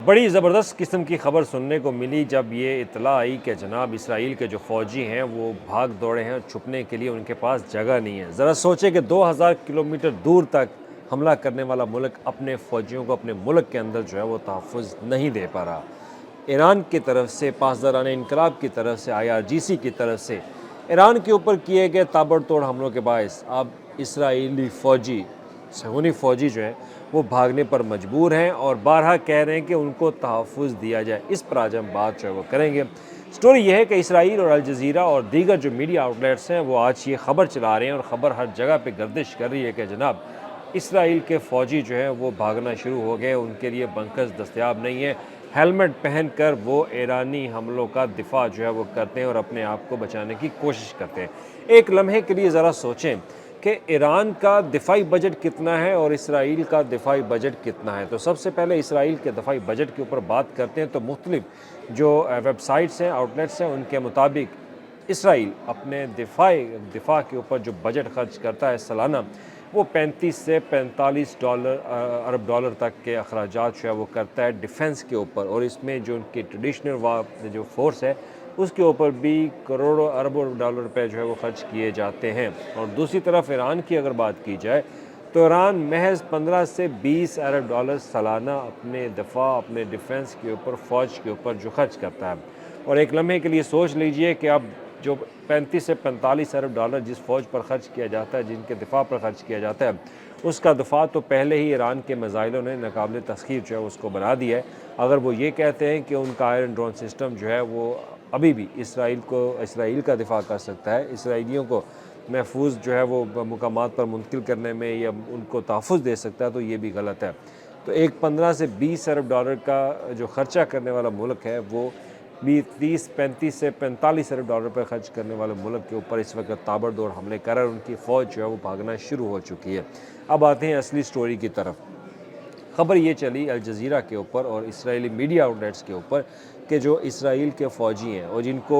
بڑی زبردست قسم کی خبر سننے کو ملی جب یہ اطلاع آئی کہ جناب اسرائیل کے جو فوجی ہیں وہ بھاگ دوڑے ہیں اور چھپنے کے لیے ان کے پاس جگہ نہیں ہے۔ ذرا سوچیں کہ 2000 کلومیٹر دور تک حملہ کرنے والا ملک اپنے فوجیوں کو اپنے ملک کے اندر جو ہے وہ تحفظ نہیں دے پا رہا۔ ایران کی طرف سے، پاسداران انقلاب کی طرف سے، IRGC کی طرف سے ایران کے اوپر کیے گئے تابڑ توڑ حملوں کے باعث اب اسرائیلی فوجی، صہیونی فوجی جو ہیں وہ بھاگنے پر مجبور ہیں اور بارہا کہہ رہے ہیں کہ ان کو تحفظ دیا جائے۔ اس پر آج ہم بات جو ہے وہ کریں گے۔ سٹوری یہ ہے کہ اسرائیل اور الجزیرہ اور دیگر جو میڈیا آؤٹلیٹس ہیں وہ آج یہ خبر چلا رہے ہیں اور خبر ہر جگہ پہ گردش کر رہی ہے کہ جناب اسرائیل کے فوجی جو ہیں وہ بھاگنا شروع ہو گئے، ان کے لیے بنکرز دستیاب نہیں ہیں، ہیلمٹ پہن کر وہ ایرانی حملوں کا دفاع جو ہے وہ کرتے ہیں اور اپنے آپ کو بچانے کی کوشش کرتے ہیں۔ ایک لمحے کے لیے ذرا سوچیں کہ ایران کا دفاعی بجٹ کتنا ہے اور اسرائیل کا دفاعی بجٹ کتنا ہے۔ تو سب سے پہلے اسرائیل کے دفاعی بجٹ کے اوپر بات کرتے ہیں تو مختلف جو ویب سائٹس ہیں، آؤٹلیٹس ہیں، ان کے مطابق اسرائیل اپنے دفاع کے اوپر جو بجٹ خرچ کرتا ہے سالانہ، وہ 35 سے 45 ارب ڈالر تک کے اخراجات جو ہے وہ کرتا ہے ڈیفنس کے اوپر، اور اس میں جو ان کی ٹریڈیشنل جو فورس ہے اس کے اوپر بھی کروڑوں اربوں ڈالر پہ جو ہے وہ خرچ کیے جاتے ہیں۔ اور دوسری طرف ایران کی اگر بات کی جائے تو ایران محض 15 سے 20 ارب ڈالر سالانہ اپنے دفاع، اپنے ڈیفنس کے اوپر، فوج کے اوپر جو خرچ کرتا ہے۔ اور ایک لمحے کے لیے سوچ لیجئے کہ اب جو 35 سے 45 ارب ڈالر جس فوج پر خرچ کیا جاتا ہے، جن کے دفاع پر خرچ کیا جاتا ہے، اس کا دفاع تو پہلے ہی ایران کے میزائلوں نے ناقابل تسخیر جو ہے اس کو بنا دیا ہے۔ اگر وہ یہ کہتے ہیں کہ ان کا آئرن ڈرون سسٹم جو ہے وہ ابھی بھی اسرائیل کا دفاع کر سکتا ہے، اسرائیلیوں کو محفوظ جو ہے وہ مقامات پر منتقل کرنے میں یا ان کو تحفظ دے سکتا ہے، تو یہ بھی غلط ہے۔ تو ایک 15 سے 20 ارب ڈالر کا جو خرچہ کرنے والا ملک ہے وہ 35 سے 45 ارب ڈالر پر خرچ کرنے والے ملک کے اوپر اس وقت تابڑ دوڑ حملے کر رہے ہیں، ان کی فوج جو ہے وہ بھاگنا شروع ہو چکی ہے۔ اب آتے ہیں اصلی سٹوری کی طرف۔ خبر یہ چلی الجزیرہ کے اوپر اور اسرائیلی میڈیا آؤٹلیٹس کے اوپر کہ جو اسرائیل کے فوجی ہیں اور جن کو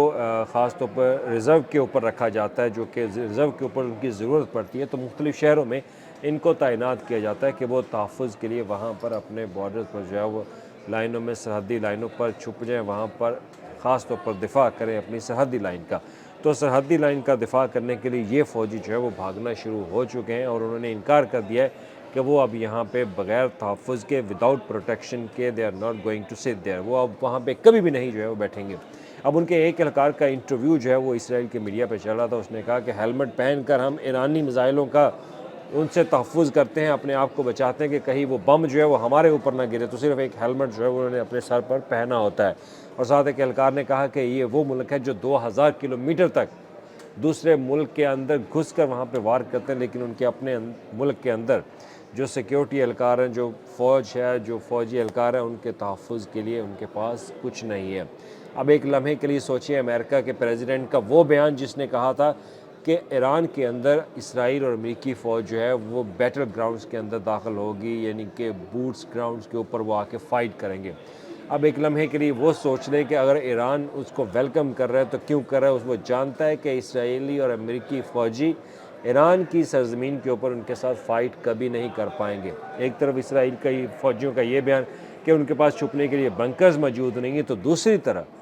خاص طور پر ریزرو کے اوپر رکھا جاتا ہے، جو کہ ریزرو کے اوپر ان کی ضرورت پڑتی ہے، تو مختلف شہروں میں ان کو تعینات کیا جاتا ہے کہ وہ تحفظ کے لیے وہاں پر اپنے بارڈر پر جو ہے وہ لائنوں میں، سرحدی لائنوں پر چھپ جائیں، وہاں پر خاص طور پر دفاع کریں اپنی سرحدی لائن کا۔ تو سرحدی لائن کا دفاع کرنے کے لیے یہ فوجی جو ہے وہ بھاگنا شروع ہو چکے ہیں اور انہوں نے انکار کر دیا ہے کہ وہ اب یہاں پہ بغیر تحفظ کے، وداؤٹ پروٹیکشن کے، they are not going to sit there, وہ اب وہاں پہ کبھی بھی نہیں جو ہے وہ بیٹھیں گے۔ اب ان کے ایک اہلکار کا انٹرویو جو ہے وہ اسرائیل کے میڈیا پہ چل رہا تھا، اس نے کہا کہ ہیلمٹ پہن کر ہم ایرانی میزائلوں کا ان سے تحفظ کرتے ہیں، اپنے آپ کو بچاتے ہیں کہ کہیں وہ بم جو ہے وہ ہمارے اوپر نہ گرے، تو صرف ایک ہیلمٹ جو ہے وہ انہوں نے اپنے سر پر پہنا ہوتا ہے۔ اور ساتھ ایک اہلکار نے کہا کہ یہ وہ ملک ہے جو 2000 کلومیٹر تک دوسرے ملک کے اندر گھس کر وہاں پہ وار کرتے ہیں، لیکن ان کے اپنے ملک کے اندر جو سیکیورٹی اہلکار ہیں، جو فوج ہے، جو فوجی اہلکار ہیں، ان کے تحفظ کے لیے ان کے پاس کچھ نہیں ہے۔ اب ایک لمحے کے لیے سوچیں امریکہ کے پریزیڈنٹ کا وہ بیان جس نے کہا تھا کہ ایران کے اندر اسرائیل اور امریکی فوج جو ہے وہ بیٹل گراؤنڈز کے اندر داخل ہوگی، یعنی کہ بوٹس گراؤنڈز کے اوپر وہ آ کے فائٹ کریں گے۔ اب ایک لمحے کے لیے وہ سوچ لیں کہ اگر ایران اس کو ویلکم کر رہا ہے تو کیوں کر رہا ہے؟ وہ جانتا ہے کہ اسرائیلی اور امریکی فوجی ایران کی سرزمین کے اوپر ان کے ساتھ فائٹ کبھی نہیں کر پائیں گے۔ ایک طرف اسرائیل کا فوجیوں کا یہ بیان کہ ان کے پاس چھپنے کے لیے بنکرز موجود نہیں ہیں، تو دوسری طرف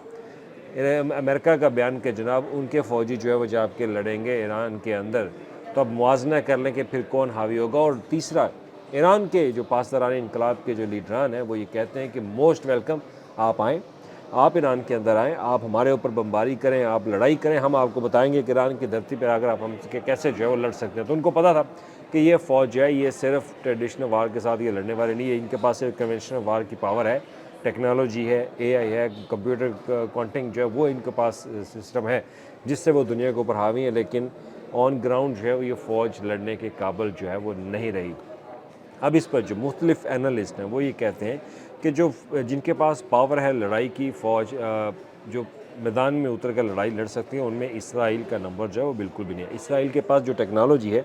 امریکہ کا بیان کہ جناب ان کے فوجی جو ہے وہ جا کے لڑیں گے ایران کے اندر۔ تو اب موازنہ کر لیں کہ پھر کون حاوی ہوگا۔ اور تیسرا، ایران کے جو پاسداران انقلاب کے جو لیڈران ہیں وہ یہ کہتے ہیں کہ موسٹ ویلکم، آپ آئیں، آپ ایران کے اندر آئیں، آپ ہمارے اوپر بمباری کریں، آپ لڑائی کریں، ہم آپ کو بتائیں گے کہ ایران کی دھرتی پر اگر آپ ہم کیسے جو ہے وہ لڑ سکتے ہیں۔ تو ان کو پتا تھا کہ یہ فوج جو ہے یہ صرف ٹریڈیشنل وار کے ساتھ یہ لڑنے والے نہیں ہے، ان کے پاس صرف کنونشنل وار کی پاور ہے، ٹیکنالوجی ہے، AI ہے، کمپیوٹر کوانٹنگ جو ہے وہ ان کے پاس سسٹم ہے جس سے وہ دنیا کے اوپر حاوی ہیں، لیکن آن گراؤنڈ جو ہے یہ فوج لڑنے کے قابل جو ہے وہ نہیں رہی۔ اب اس پر جو مختلف اینالسٹ ہیں وہ یہ کہتے ہیں کہ جن کے پاس پاور ہے لڑائی کی، فوج جو میدان میں اتر کر لڑائی لڑ سکتی ہیں، ان میں اسرائیل کا نمبر جو ہے وہ بالکل بھی نہیں ہے۔ اسرائیل کے پاس جو ٹیکنالوجی ہے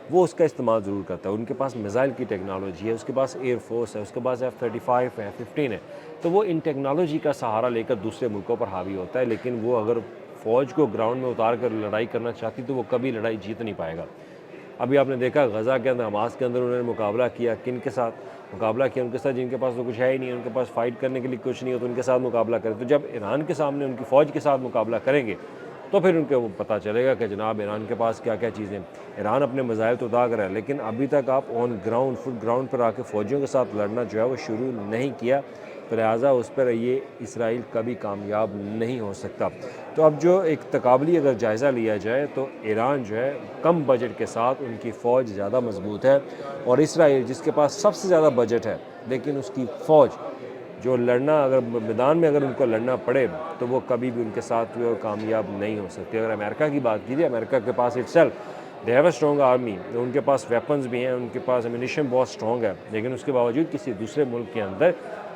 وہ اس کا استعمال ضرور کرتا ہے، ان کے پاس میزائل کی ٹیکنالوجی ہے، اس کے پاس ایئر فورس ہے، اس کے پاس F-35 ہے، F-15 ہے، تو وہ ان ٹیکنالوجی کا سہارا لے کر دوسرے ملکوں پر حاوی ہوتا ہے، لیکن وہ اگر فوج کو گراؤنڈ میں اتار کر لڑائی کرنا چاہتی تو وہ کبھی لڑائی جیت نہیں پائے گا۔ ابھی آپ نے دیکھا غزہ کے اندر، حماس کے اندر انہوں نے مقابلہ کیا کن کے ساتھ؟ مقابلہ کیا ان کے ساتھ جن کے پاس تو کچھ ہے ہی نہیں، ان کے پاس فائٹ کرنے کے لیے کچھ نہیں ہو تو ان کے ساتھ مقابلہ کریں۔ تو جب ایران کے سامنے ان کی فوج کے ساتھ مقابلہ کریں گے تو پھر ان کو وہ پتہ چلے گا کہ جناب ایران کے پاس کیا کیا چیزیں ہیں۔ ایران اپنے مزائل تو داغ رہا ہے، لیکن ابھی تک آپ آن گراؤنڈ فٹ گراؤنڈ پر آ کے فوجیوں کے ساتھ لڑنا جو ہے وہ شروع نہیں کیا، تو لہٰذا اس پر یہ اسرائیل کبھی کامیاب نہیں ہو سکتا۔ تو اب جو ایک تقابلی اگر جائزہ لیا جائے تو ایران جو ہے کم بجٹ کے ساتھ ان کی فوج زیادہ مضبوط ہے، اور اسرائیل جس کے پاس سب سے زیادہ بجٹ ہے لیکن اس کی فوج جو لڑنا اگر میدان میں اگر ان کو لڑنا پڑے تو وہ کبھی بھی ان کے ساتھ کامیاب نہیں ہو سکتی۔ اگر امریکہ کی بات کیجیے، امریکہ کے پاس they have a strong army, ان کے پاس ویپنز بھی ہیں، ان کے پاس ایمونیشن بہت اسٹرانگ ہے، لیکن اس کے باوجود کسی دوسرے ملک کے اندر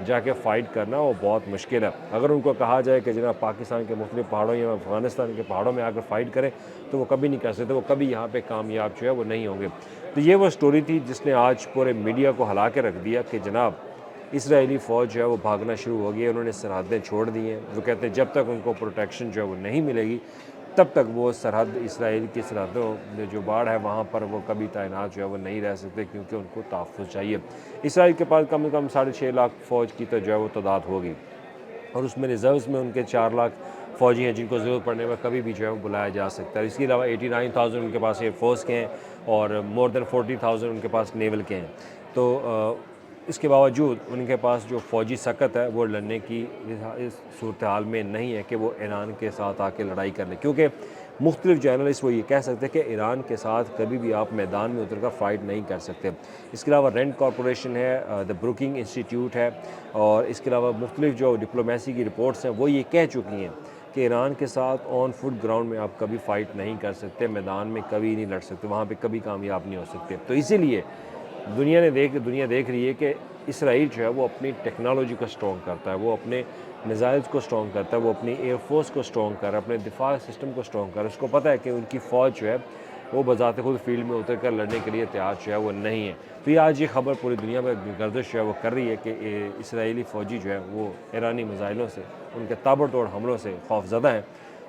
جا کے فائٹ کرنا وہ بہت مشکل ہے۔ اگر ان کو کہا جائے کہ جناب پاکستان کے مختلف پہاڑوں یا افغانستان کے پہاڑوں میں آ کر فائٹ کریں تو وہ کبھی نہیں کر سکتے، وہ کبھی یہاں پہ کامیاب جو ہے وہ نہیں ہوں گے۔ تو یہ وہ سٹوری تھی جس نے آج پورے میڈیا کو ہلا کے رکھ دیا کہ جناب اسرائیلی فوج جو ہے وہ بھاگنا شروع ہو گئی ہے، انہوں نے سرحدیں چھوڑ دی ہیں۔ وہ کہتے ہیں جب تک ان کو پروٹیکشن جو ہے وہ نہیں ملے گی تب تک وہ سرحد اسرائیل کی سرحدوں میں جو باڑ ہے وہاں پر وہ کبھی تعینات جو ہے وہ نہیں رہ سکتے، کیونکہ ان کو تحفظ چاہیے۔ اسرائیل کے پاس کم از کم 6.5 لاکھ فوج کی تو جو ہے وہ تعداد ہوگی، اور اس میں ریزروز میں ان کے 4 لاکھ فوجی ہیں جن کو ضرورت پڑنے میں کبھی بھی جو ہے وہ بلایا جا سکتا ہے۔ اس کے علاوہ 89,000 ان کے پاس ایئر فورس کے ہیں اور مور دین 40,000 ان کے پاس نیول کے ہیں۔ تو اس کے باوجود ان کے پاس جو فوجی سکت ہے وہ لڑنے کی اس صورتحال میں نہیں ہے کہ وہ ایران کے ساتھ آ کے لڑائی کر لیں، کیونکہ مختلف جرنلسٹ وہ یہ کہہ سکتے ہیں کہ ایران کے ساتھ کبھی بھی آپ میدان میں اتر کر فائٹ نہیں کر سکتے۔ اس کے علاوہ رینڈ کارپوریشن ہے، دا بروکنگ انسٹیٹیوٹ ہے، اور اس کے علاوہ مختلف جو ڈپلومیسی کی رپورٹس ہیں وہ یہ کہہ چکی ہیں کہ ایران کے ساتھ آن فٹ گراؤنڈ میں آپ کبھی فائٹ نہیں کر سکتے، میدان میں کبھی نہیں لڑ سکتے، وہاں پہ کبھی کامیاب نہیں ہو سکتے۔ تو اسی لیے دنیا دیکھ رہی ہے کہ اسرائیل جو ہے وہ اپنی ٹیکنالوجی کو اسٹرانگ کرتا ہے، وہ اپنے میزائلز کو اسٹرانگ کرتا ہے، وہ اپنی ایئر فورس کو اسٹرانگ کر رہا ہے، اپنے دفاع سسٹم کو اسٹرانگ کر رہا ہے۔ اس کو پتہ ہے کہ ان کی فوج جو ہے وہ بذات خود فیلڈ میں اتر کر لڑنے کے لیے تیار جو ہے وہ نہیں ہے۔ تو یہ آج یہ خبر پوری دنیا میں گردش جو ہے وہ کر رہی ہے کہ اسرائیلی فوجی جو ہے وہ ایرانی میزائلوں سے، ان کے تابڑ توڑ حملوں سے خوف زدہ ہیں،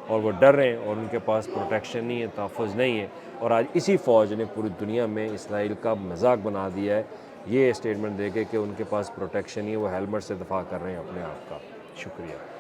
اور وہ ڈر رہے ہیں، اور ان کے پاس پروٹیکشن نہیں ہے، تحفظ نہیں ہے، اور آج اسی فوج نے پوری دنیا میں اسرائیل کا مذاق بنا دیا ہے یہ اسٹیٹمنٹ دے کے کہ ان کے پاس پروٹیکشن نہیں ہے، وہ ہیلمٹ سے دفاع کر رہے ہیں اپنے آپ کا۔ شکریہ۔